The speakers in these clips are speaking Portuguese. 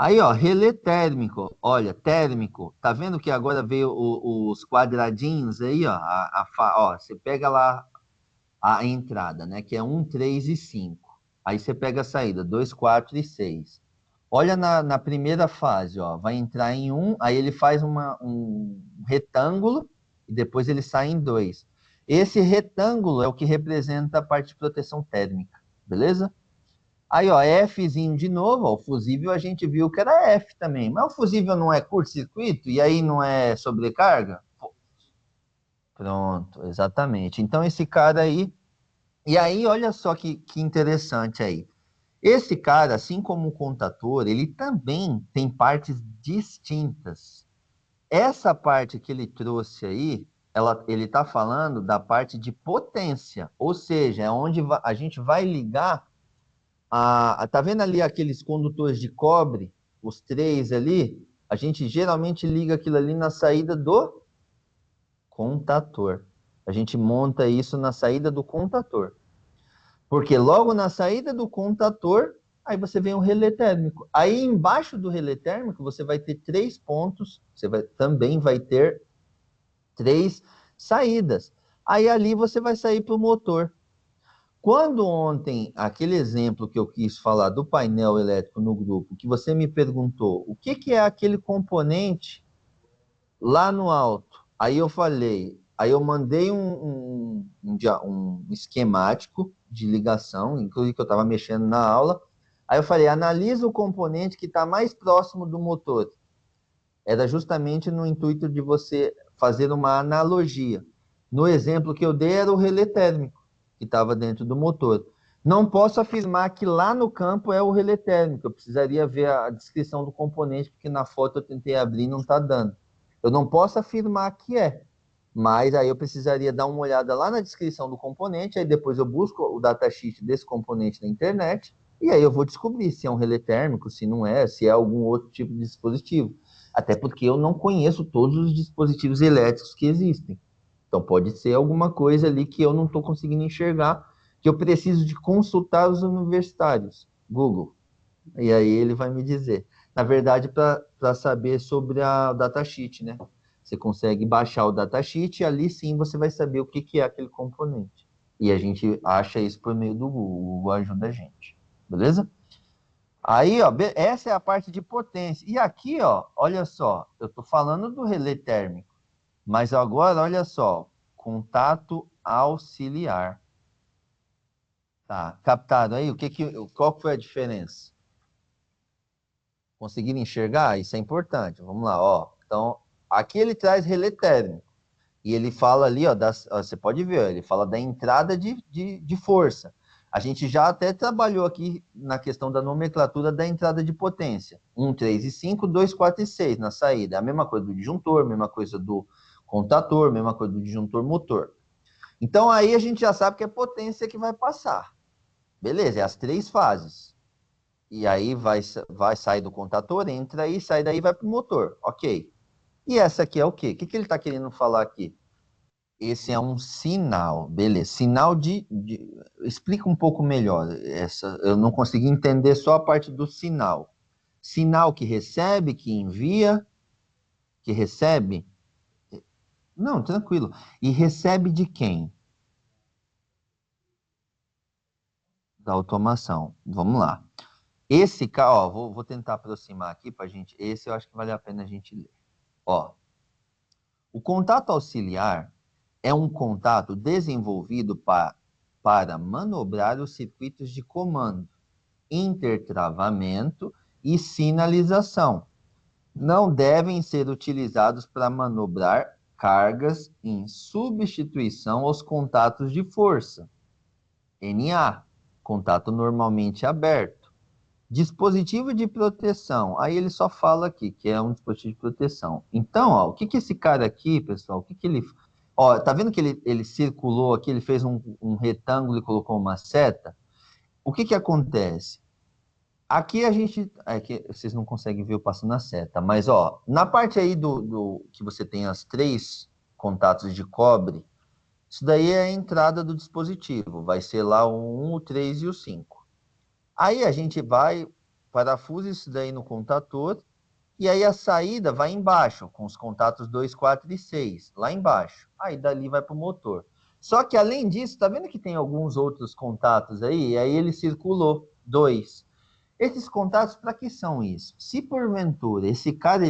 Aí, ó, relé térmico. Olha, térmico. Tá vendo que agora veio os quadradinhos aí, ó? Ó, você pega lá a entrada, né? Que é um, 3 e 5. Aí você pega a saída, 2, 4 e 6. Olha na primeira fase, ó. Vai entrar em um, aí ele faz um retângulo e depois ele sai em dois. Esse retângulo é o que representa a parte de proteção térmica, beleza? Aí, ó, Fzinho de novo, ó, o fusível a gente viu que era F também. Mas o fusível não é curto-circuito e aí não é sobrecarga? Pronto, exatamente. Então esse cara aí. E aí, olha só que interessante aí. Esse cara, assim como o contador, ele também tem partes distintas. Essa parte que ele trouxe aí, ele está falando da parte de potência, ou seja, é onde a gente vai ligar tá vendo ali aqueles condutores de cobre, os três ali? A gente geralmente liga aquilo ali na saída do contator. A gente monta isso na saída do contator. Porque logo na saída do contator, aí você vem o relé térmico. Aí embaixo do relé térmico, você vai ter três pontos, também vai ter três saídas. Aí ali você vai sair para o motor. Quando ontem, aquele exemplo que eu quis falar do painel elétrico no grupo, que você me perguntou o que é aquele componente lá no alto, aí eu mandei um esquemático de ligação, inclusive que eu estava mexendo na aula, aí eu falei, analisa o componente que está mais próximo do motor. Era justamente no intuito de você fazer uma analogia. No exemplo que eu dei era o relé térmico, que estava dentro do motor. Não posso afirmar que lá no campo é o relé térmico, eu precisaria ver a descrição do componente, porque na foto eu tentei abrir e não está dando. Eu não posso afirmar que é, mas aí eu precisaria dar uma olhada lá na descrição do componente, aí depois eu busco o datasheet desse componente na internet, e aí eu vou descobrir se é um relé térmico, se não é, se é algum outro tipo de dispositivo. Até porque eu não conheço todos os dispositivos elétricos que existem. Então pode ser alguma coisa ali que eu não estou conseguindo enxergar, que eu preciso de consultar os universitários, Google. E aí ele vai me dizer. Na verdade, para saber sobre a datasheet, né? Você consegue baixar o datasheet e ali sim você vai saber o que é aquele componente. E a gente acha isso por meio do Google. O Google ajuda a gente. Beleza? Aí, ó, essa é a parte de potência. E aqui, ó, olha só, eu estou falando do relé térmico, mas agora, olha só, contato auxiliar. Tá, captado aí? Qual foi a diferença? Conseguiram enxergar? Isso é importante. Vamos lá, ó. Então, aqui ele traz relé térmico. E ele fala ali, ó, você pode ver, ele fala da entrada de força. A gente já até trabalhou aqui na questão da nomenclatura da entrada de potência. 1, 3 e 5, 2, 4 e 6 na saída. A mesma coisa do disjuntor, mesma coisa do contator, mesma coisa do disjuntor motor. Então aí a gente já sabe que é potência que vai passar. Beleza, é as três fases. E aí vai sair do contator, entra aí, sai daí vai para o motor. Ok. E essa aqui é o quê? O que ele está querendo falar aqui? Esse é um sinal, beleza. Sinal Explica um pouco melhor. Eu não consegui entender só a parte do sinal. Sinal que recebe, que envia, que recebe? Não, tranquilo. E recebe de quem? Da automação. Vamos lá. Esse cara, ó, vou tentar aproximar aqui para gente. Esse eu acho que vale a pena a gente ler. Ó, o contato auxiliar é um contato desenvolvido para manobrar os circuitos de comando, intertravamento e sinalização. Não devem ser utilizados para manobrar cargas em substituição aos contatos de força, NA, contato normalmente aberto. Dispositivo de proteção. Aí ele só fala aqui que é um dispositivo de proteção. Então, ó, o que esse cara aqui, pessoal, o que ele... Ó, tá vendo que ele circulou aqui, ele fez um retângulo e colocou uma seta? O que acontece? Aqui a gente... É que vocês não conseguem ver eu passando a seta, mas, ó, na parte aí do que você tem as três contatos de cobre, isso daí é a entrada do dispositivo. Vai ser lá o 1, o 3 e o 5. Aí a gente vai parafusa isso daí no contator, e aí a saída vai embaixo, com os contatos 2, 4 e 6, lá embaixo. Aí dali vai para o motor. Só que além disso, tá vendo que tem alguns outros contatos aí? E aí ele circulou 2. Esses contatos, para que são isso? Se porventura esse cara,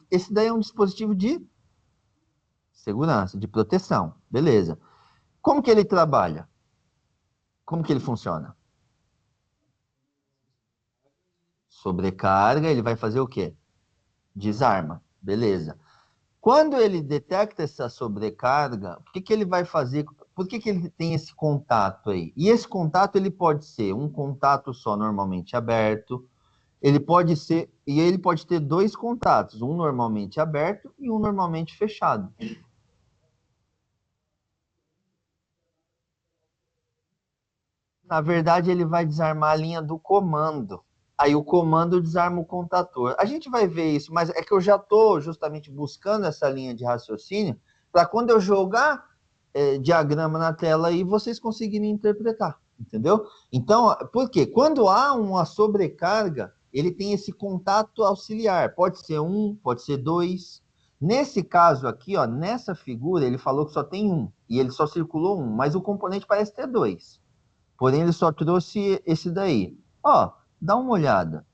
esse daí é um dispositivo de segurança, de proteção, beleza. Como que ele trabalha? Como que ele funciona? Sobrecarga, ele vai fazer o quê? Desarma, beleza. Quando ele detecta essa sobrecarga, o que que ele vai fazer? Por que que ele tem esse contato aí? E esse contato ele pode ser um contato só normalmente aberto, ele pode ser, e ele pode ter dois contatos, um normalmente aberto e um normalmente fechado. Na verdade, ele vai desarmar a linha do comando. Aí o comando desarma o contator. A gente vai ver isso, mas é que eu já estou justamente buscando essa linha de raciocínio para quando eu jogar diagrama na tela aí vocês conseguirem interpretar, entendeu? Então, por quê? Quando há uma sobrecarga, ele tem esse contato auxiliar. Pode ser um, pode ser dois. Nesse caso aqui, ó, nessa figura, ele falou que só tem um e ele só circulou um, mas o componente parece ter dois. Porém, ele só trouxe esse daí. Ó, dá uma olhada.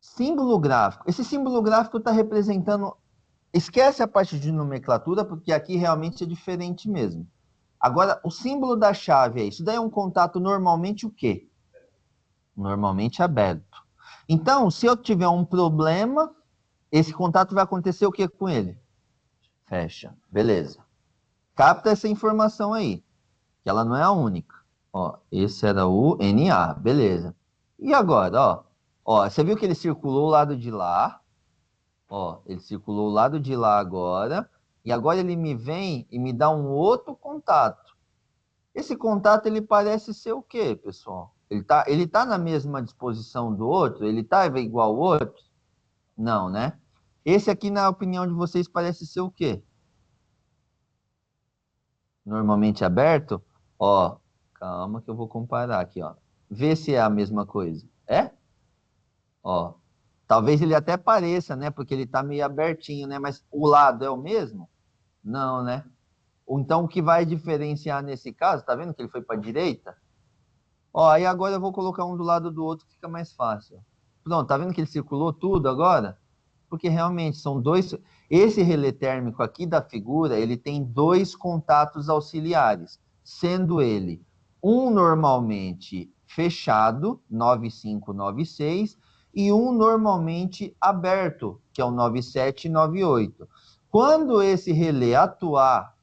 Símbolo gráfico. Esse símbolo gráfico está representando. Esquece a parte de nomenclatura, porque aqui realmente é diferente mesmo. Agora, o símbolo da chave é isso daí é um contato normalmente o quê? Normalmente aberto. Então, se eu tiver um problema, esse contato vai acontecer o que com ele? Fecha. Beleza. Capta essa informação aí, que ela não é a única. Ó, esse era o NA, beleza. E agora, ó, você viu que ele circulou o lado de lá, ó, ele circulou o lado de lá agora, e agora ele me vem e me dá um outro contato. Esse contato, ele parece ser o quê, pessoal? Ele tá na mesma disposição do outro? Ele tá igual ao outro? Não, né? Esse aqui, na opinião de vocês, parece ser o quê? Normalmente aberto? Ó, calma que eu vou comparar aqui, ó. Vê se é a mesma coisa. É? Ó, talvez ele até pareça, né? Porque ele tá meio abertinho, né? Mas o lado é o mesmo? Não, né? Então, o que vai diferenciar nesse caso, tá vendo que ele foi para a direita? Ó, aí agora eu vou colocar um do lado do outro, fica mais fácil. Pronto, tá vendo que ele circulou tudo agora? Porque realmente são dois. Esse relé térmico aqui da figura, ele tem dois contatos auxiliares, sendo ele um normalmente fechado, 9596, e um normalmente aberto, que é o 9798. Quando esse relé atuar,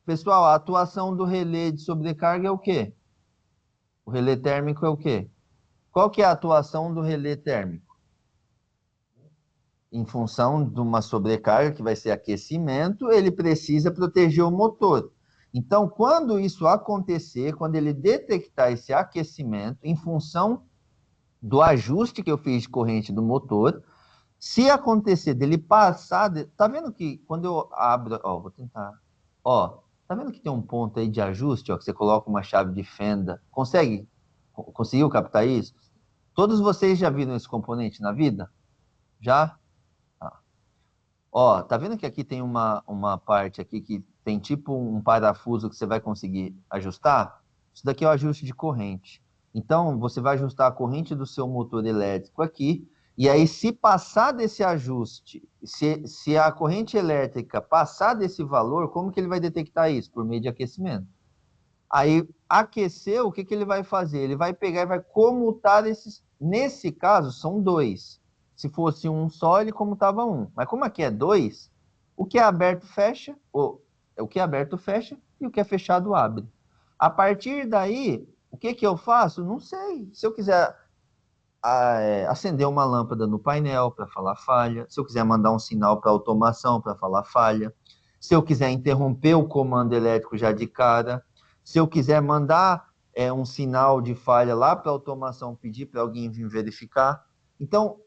pessoal, a atuação do relé de sobrecarga é o quê? O relé térmico é o quê? Qual que é a atuação do relé térmico? Em função de uma sobrecarga, que vai ser aquecimento, ele precisa proteger o motor. Então, quando isso acontecer, quando ele detectar esse aquecimento, em função do ajuste que eu fiz de corrente do motor, se acontecer dele passar, tá vendo que quando eu abro, ó, vou tentar, ó, tá vendo que tem um ponto aí de ajuste, ó, que você coloca uma chave de fenda, conseguiu captar isso? Todos vocês já viram esse componente na vida? Já? Tá. Ó, tá vendo que aqui tem uma parte aqui que tem tipo um parafuso que você vai conseguir ajustar? Isso daqui é o ajuste de corrente. Então, você vai ajustar a corrente do seu motor elétrico aqui, e aí se passar desse ajuste, se a corrente elétrica passar desse valor, como que ele vai detectar isso? Por meio de aquecimento. Aí, aqueceu, o que que ele vai fazer? Ele vai pegar e vai comutar esses... Nesse caso, são dois. Se fosse um só, ele comutava um. Mas como aqui é dois, o que é aberto fecha, o que é aberto fecha e o que é fechado abre. A partir daí, o que que eu faço? Não sei. Se eu quiser acender uma lâmpada no painel para falar falha, se eu quiser mandar um sinal para automação para falar falha, se eu quiser interromper o comando elétrico já de cara, se eu quiser mandar um sinal de falha lá para a automação pedir para alguém vir verificar. Então,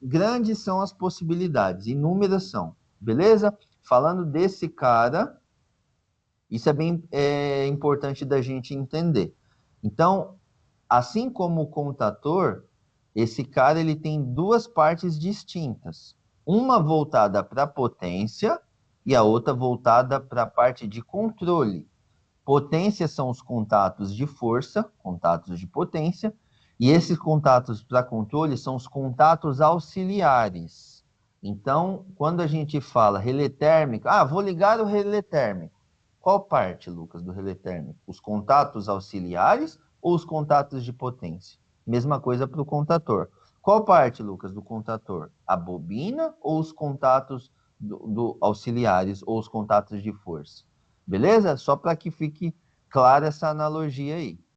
grandes são as possibilidades, inúmeras são, beleza? Falando desse cara, isso é bem importante da gente entender. Então, Assim como o contator, esse cara ele tem duas partes distintas. Uma voltada para a potência e a outra voltada para a parte de controle. Potência são os contatos de força, contatos de potência, e esses contatos para controle são os contatos auxiliares. Então, quando a gente fala relé térmico, vou ligar o relé térmico. Qual parte, Lucas, do relé térmico? Os contatos auxiliares ou os contatos de potência? Mesma coisa para o contator. Qual parte, Lucas, do contator? A bobina ou os contatos do auxiliares ou os contatos de força? Beleza? Só para que fique clara essa analogia aí.